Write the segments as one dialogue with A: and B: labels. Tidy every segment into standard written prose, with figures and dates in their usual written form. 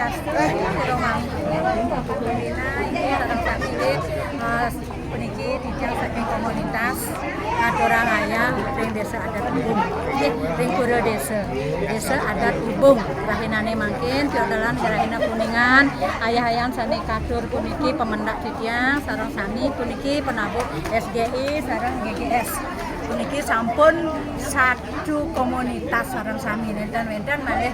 A: Swastiastu, Jero mangkun, ini sareng sakile puniki dijang saking komunitas Adorang Ayah ring desa adat Ubung. Ring pura desa adat Ubung. Rahinane mangkin diodalan rahina kuningan ayah-ayahan sane kadur puniki pemendak titiang sareng sami puniki penabuh SGI sareng GGS. Puniki sampun satu komunitas sareng sami dan malih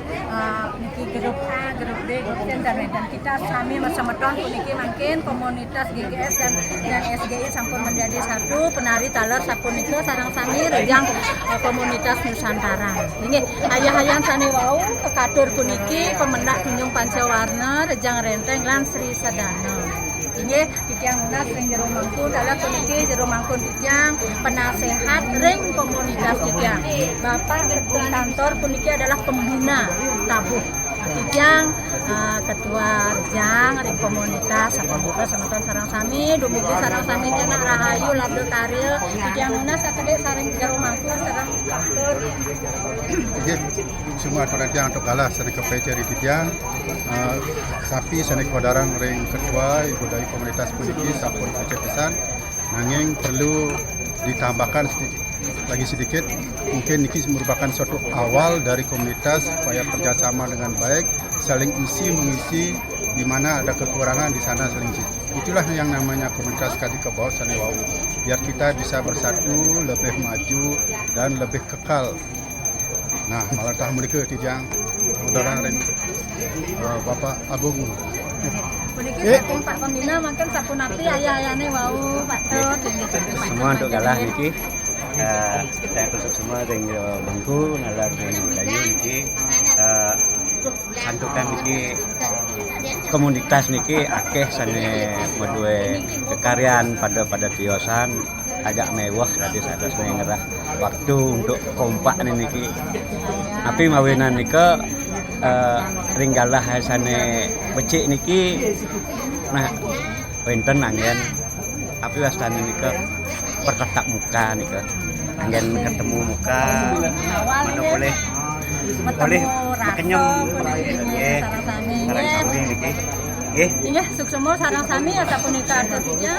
A: niki grup A, grup B, grup C dan kita sami semeton puniki mangkin komunitas GGS dan SGI sampun menjadi satu penari taler sapunika sareng sami rejang komunitas Nusantara. Ini ayah-ayahan sane wau kekadur puniki pemendak Tunjung Pancawarna rejang renteng lan Sri Sadana. Ini titiang unas ring Jero Mangkun adalah puniki Jero Mangkun titiang penasehat ring komunitas titiang. Bapak ketua kantor puniki adalah pembina tabuh titiang ketua rejang ring komunitas sapunika semeton sareng sami dumugi sareng sami cenah rahayu labdo karya titiang unas sakede sareng Jero Mangkun sareng kantor.
B: Jadi semua aturan yang untuk kalah seni kepecer di titiang sapi seni kodarang ring ketua ibu dari komunitas puniki sampun kecil pesan nanging perlu ditambahkan lagi sedikit mungkin niki merupakan suatu awal dari komunitas supaya kerjasama dengan baik saling isi mengisi di mana ada kekurangan di sana saling isi. Itulah yang namanya komunitas kadi ke bawah sani wau biar kita bisa bersatu lebih maju dan lebih kekal. Nah, malah tah mereka tijang saudara ring Bapak Agung.
A: Puniki saking Pak Pembina mangken sapunati ayah-ayahne wau Pak Tut
C: semua untuk kalah niki kita khusus semua ring Mangku nalar ring Dayu niki santukan niki komunitas niki akeh sane medue kekaryan pada tiosan agak mewah tadi saya ngerah waktu untuk kompak niki tapi mawinan nika ringgalah sane becik niki nah wenten anggen tapi wastane nika bertatap muka nika anggen ketemu muka mana boleh kenyem nggih sareng sami niki nggih
A: inggih suksemo sareng sami ya sapunika artinya